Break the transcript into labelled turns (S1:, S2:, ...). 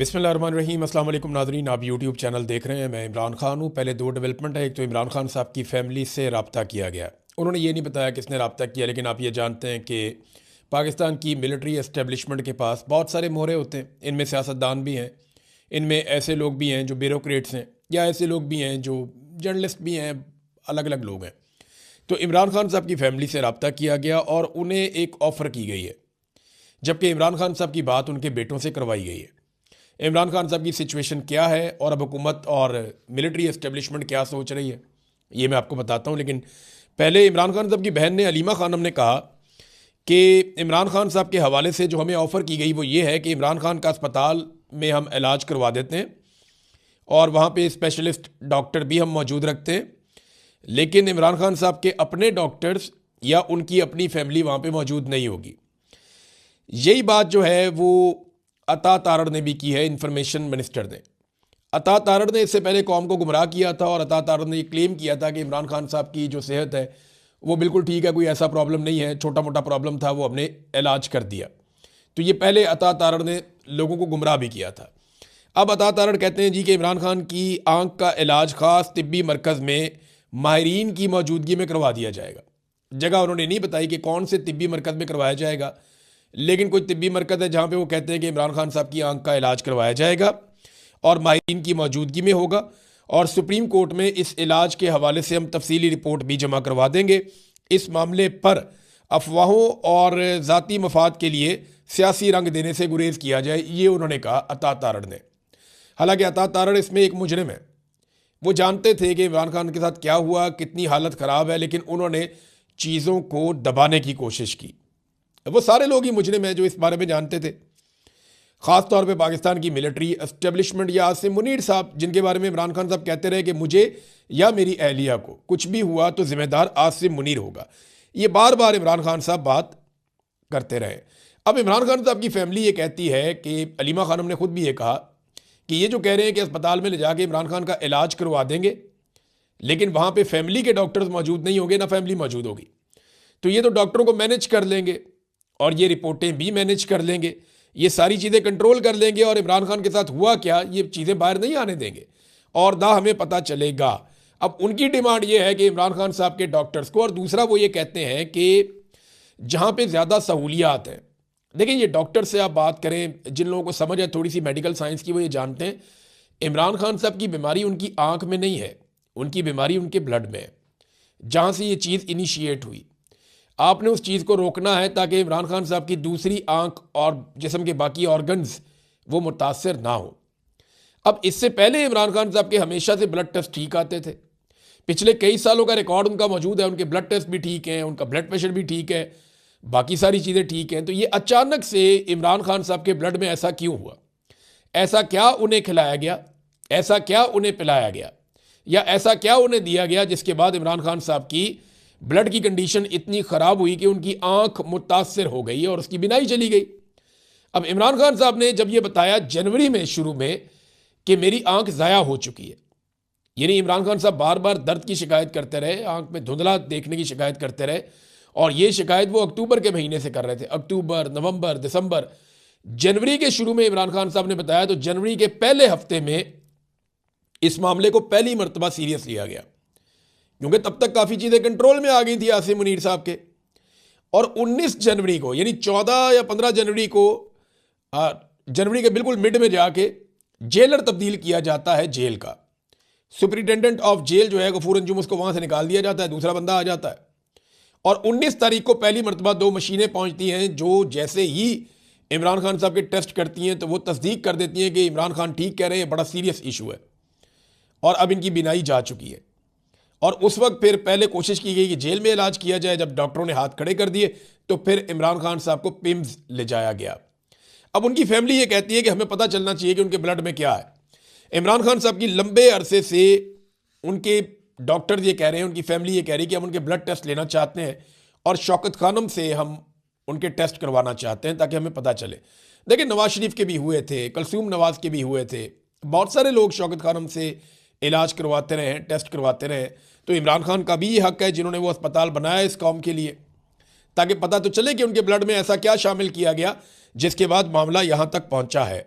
S1: बिस्मिल्लाहिर्रहमानिर्रहीम। अस्सलाम वालेकुम नाज़रीन, आप यूट्यूब चैनल देख रहे हैं। मैं इमरान खान हूँ। पहले दो डेवलपमेंट है। एक तो इमरान खान साहब की फ़ैमिली से रब्ता किया गया, उन्होंने ये नहीं बताया किसने रब्ता किया, लेकिन आप ये जानते हैं कि पाकिस्तान की मिलिट्री एस्टेब्लिशमेंट के पास बहुत सारे मोहरे होते हैं। इनमें सियासतदान भी हैं, इनमें ऐसे लोग भी हैं जो ब्यूरोक्रेट्स हैं, या ऐसे लोग भी हैं जो जर्नलिस्ट भी हैं, अलग अलग लोग हैं। तो इमरान खान साहब की फ़ैमिली से रब्ता किया गया और उन्हें एक ऑफ़र की गई है, जबकि इमरान खान साहब की बात उनके बेटों से करवाई गई है। इमरान खान साहब की सिचुएशन क्या है और अब हुकूमत और मिलिट्री एस्टेब्लिशमेंट क्या सोच रही है, ये मैं आपको बताता हूँ। लेकिन पहले इमरान खान साहब की बहन ने अलीमा खानम ने कहा कि इमरान खान साहब के हवाले से जो हमें ऑफ़र की गई वो ये है कि इमरान खान का अस्पताल में हम इलाज करवा देते हैं और वहाँ पे स्पेशलिस्ट डॉक्टर भी हम मौजूद रखते हैं, लेकिन इमरान खान साहब के अपने डॉक्टर्स या उनकी अपनी फैमिली वहाँ पे मौजूद नहीं होगी। यही बात जो है वो अता तारड़ ने भी की है, इंफॉर्मेशन मिनिस्टर ने। अता तारड़ ने इससे पहले कौम को गुमराह किया था और अता तारड़ ने ये क्लेम किया था कि इमरान खान साहब की जो सेहत है वो बिल्कुल ठीक है, कोई ऐसा प्रॉब्लम नहीं है, छोटा मोटा प्रॉब्लम था, वो हमने इलाज कर दिया। तो ये पहले अता तारड़ ने लोगों को गुमराह भी किया था। अब अता तारड़ कहते हैं जी कि इमरान खान की आंख का इलाज ख़ास तिब्बी मरकज़ में माहिरीन की मौजूदगी में करवा दिया जाएगा। जगह उन्होंने नहीं बताई कि कौन से तिब्बी मरकज़ में करवाया जाएगा, लेकिन कोई तिब्बी मरकज़ है जहाँ पे वो कहते हैं कि इमरान खान साहब की आंख का इलाज करवाया जाएगा और माहिरीन की मौजूदगी में होगा। और सुप्रीम कोर्ट में इस इलाज के हवाले से हम तफसीली रिपोर्ट भी जमा करवा देंगे। इस मामले पर अफवाहों और ज़ाती मफाद के लिए सियासी रंग देने से गुरेज किया जाए, ये उन्होंने कहा अता तारड़ ने। हालांकि अता तारड़ इसमें एक मुजरिम है, वो जानते थे कि इमरान खान के साथ क्या हुआ, कितनी हालत ख़राब है, लेकिन उन्होंने चीज़ों को दबाने की कोशिश की। वो सारे लोग ही मुजरिम हैं जो इस बारे में जानते थे, ख़ास तौर पे पाकिस्तान की मिलिट्री एस्टेब्लिशमेंट या आसिम मुनीर साहब, जिनके बारे में इमरान खान साहब कहते रहे कि मुझे या मेरी अहलिया को कुछ भी हुआ तो ज़िम्मेदार आसिम मुनीर होगा। ये बार बार इमरान खान साहब बात करते रहे। अब इमरान खान साहब की फैमिली ये कहती है कि अलीमा खानम ने खुद भी ये कहा कि ये जो कह रहे हैं कि अस्पताल में ले जाके इमरान खान का इलाज करवा देंगे, लेकिन वहाँ पर फैमिली के डॉक्टर्स मौजूद नहीं होंगे, ना फैमिली मौजूद होगी, तो ये तो डॉक्टरों को मैनेज कर लेंगे और ये रिपोर्टें भी मैनेज कर लेंगे, ये सारी चीज़ें कंट्रोल कर लेंगे, और इमरान खान के साथ हुआ क्या ये चीज़ें बाहर नहीं आने देंगे और ना हमें पता चलेगा। अब उनकी डिमांड ये है कि इमरान खान साहब के डॉक्टर्स को, और दूसरा वो ये कहते हैं कि जहाँ पे ज़्यादा सहूलियात हैं, देखिए ये डॉक्टर से आप बात करें, जिन लोगों को समझ है थोड़ी सी मेडिकल साइंस की, वो ये जानते हैं इमरान खान साहब की बीमारी उनकी आँख में नहीं है, उनकी बीमारी उनके ब्लड में है, जहाँ से ये चीज़ इनिशिएट हुई। आपने उस चीज़ को रोकना है ताकि इमरान खान साहब की दूसरी आंख और जिस्म के बाकी ऑर्गन्स वो मुतासर ना हो। अब इससे पहले इमरान खान साहब के हमेशा से ब्लड टेस्ट ठीक आते थे, पिछले कई सालों का रिकॉर्ड उनका मौजूद है, उनके ब्लड टेस्ट भी ठीक हैं, उनका ब्लड प्रेशर भी ठीक है, बाकी सारी चीज़ें ठीक हैं। तो ये अचानक से इमरान खान साहब के ब्लड में ऐसा क्यों हुआ? ऐसा क्या उन्हें खिलाया गया, ऐसा क्या उन्हें पिलाया गया, या ऐसा क्या उन्हें दिया गया जिसके बाद इमरान खान साहब की ब्लड की कंडीशन इतनी ख़राब हुई कि उनकी आंख मुतासर हो गई और उसकी बिनाई चली गई। अब इमरान खान साहब ने जब ये बताया जनवरी में शुरू में कि मेरी आंख ज़ाया हो चुकी है, यानी इमरान खान साहब बार बार दर्द की शिकायत करते रहे, आंख में धुंधला देखने की शिकायत करते रहे, और ये शिकायत वो अक्टूबर के महीने से कर रहे थे, अक्टूबर, नवंबर, दिसंबर। जनवरी के शुरू में इमरान खान साहब ने बताया तो जनवरी के पहले हफ्ते में इस मामले को पहली मरतबा सीरियस लिया गया, क्योंकि तब तक काफ़ी चीज़ें कंट्रोल में आ गई थी आसिम मुनीर साहब के। और 19 जनवरी को, यानी 14 या 15 जनवरी को, जनवरी के बिल्कुल मिड में जाके जेलर तब्दील किया जाता है जेल का। सुपरिटेंडेंट ऑफ जेल जो है गफूर अंजुम, उसको वहाँ से निकाल दिया जाता है, दूसरा बंदा आ जाता है। और 19 तारीख को पहली मरतबा 2 मशीनें पहुँचती हैं जो जैसे ही इमरान खान साहब के टेस्ट करती हैं तो वो तस्दीक कर देती हैं कि इमरान खान ठीक कह रहे हैं, बड़ा सीरियस इशू है और अब इनकी बीनाई जा चुकी है। और उस वक्त फिर पहले कोशिश की गई कि जेल में इलाज किया जाए, जब डॉक्टरों ने हाथ खड़े कर दिए तो फिर इमरान खान साहब को पिम्स ले जाया गया। अब उनकी फैमिली ये कहती है कि हमें पता चलना चाहिए कि उनके ब्लड में क्या है। इमरान खान साहब की लंबे अरसे से उनके डॉक्टर ये कह रहे हैं, उनकी फैमिली ये कह रही है कि हम उनके ब्लड टेस्ट लेना चाहते हैं और शौकत खानम से हम उनके टेस्ट करवाना चाहते हैं ताकि हमें पता चले। देखिए नवाज शरीफ के भी हुए थे, कलसूम नवाज के भी हुए थे, बहुत सारे लोग शौकत खानम से इलाज करवाते रहे, टेस्ट करवाते रहे। तो इमरान खान का भी ये हक है, जिन्होंने वो अस्पताल बनाया इस कौम के लिए, ताकि पता तो चले कि उनके ब्लड में ऐसा क्या शामिल किया गया जिसके बाद मामला यहाँ तक पहुँचा है।